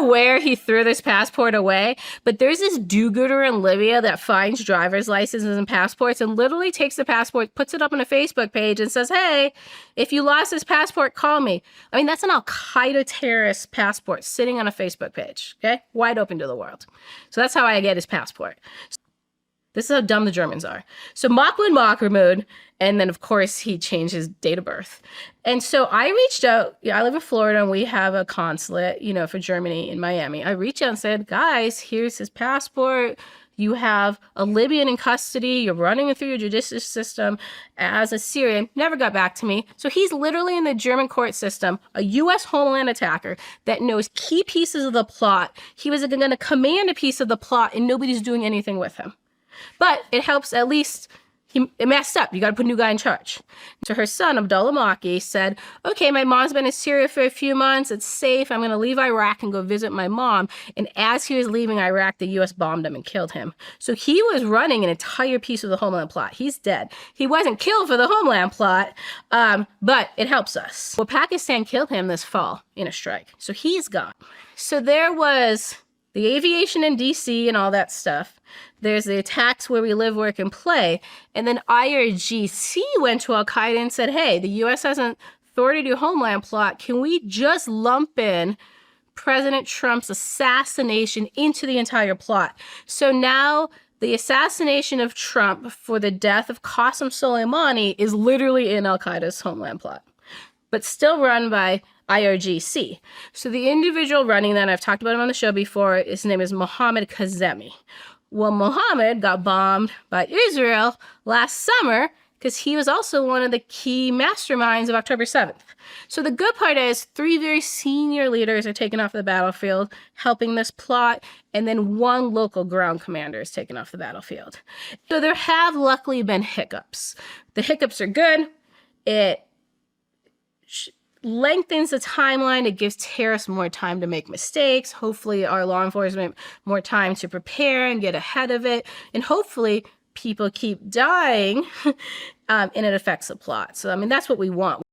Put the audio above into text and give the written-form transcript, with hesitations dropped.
know where he threw this passport away, but there's this do-gooder in Libya that finds driver's licenses and passports and literally takes the passport, puts it up on a Facebook page and says, hey, if you lost this passport, call me. I mean, that's an Al-Qaeda terrorist passport sitting on a Facebook page, okay? Wide open to the world. So that's how I get his passport. This is how dumb the Germans are. So Mahmoud, and then of course he changed his date of birth. And so I reached out, I live in Florida and we have a consulate, you know, for Germany in Miami. I reached out and said, guys, here's his passport. You have a Libyan in custody. You're running it through your judicial system as a Syrian. Never got back to me. So he's literally in the German court system, a U.S. homeland attacker that knows key pieces of the plot. He was going to command a piece of the plot and nobody's doing anything with him. But it helps at least it messed up. You got to put a new guy in charge. So her son, Abdullah Maki, said, okay, my mom's been in Syria for a few months. It's safe. I'm going to leave Iraq and go visit my mom. And as he was leaving Iraq, the U.S. bombed him and killed him. So he was running an entire piece of the homeland plot. He's dead. He wasn't killed for the homeland plot, but it helps us. Well, Pakistan killed him this fall in a strike. So he's gone. So there was the aviation in D.C. and all that stuff. There's the attacks where we live, work, and play. And then IRGC went to Al-Qaeda and said, hey, the U.S. has an authority to homeland plot. Can we just lump in President Trump's assassination into the entire plot? So now the assassination of Trump for the death of Qasem Soleimani is literally in Al-Qaeda's homeland plot, but still run by IRGC. So the individual running that, I've talked about him on the show before, his name is Mohammed Kazemi. Well, Mohammed got bombed by Israel last summer because he was also one of the key masterminds of October 7th. So the good part is 3 very senior leaders are taken off the battlefield, helping this plot, and then 1 local ground commander is taken off the battlefield. So there have luckily been hiccups. The hiccups are good. It lengthens the timeline. It gives terrorists more time to make mistakes. Hopefully our law enforcement more time to prepare and get ahead of it. And hopefully people keep dying and it affects the plot. So, I mean, that's what we want.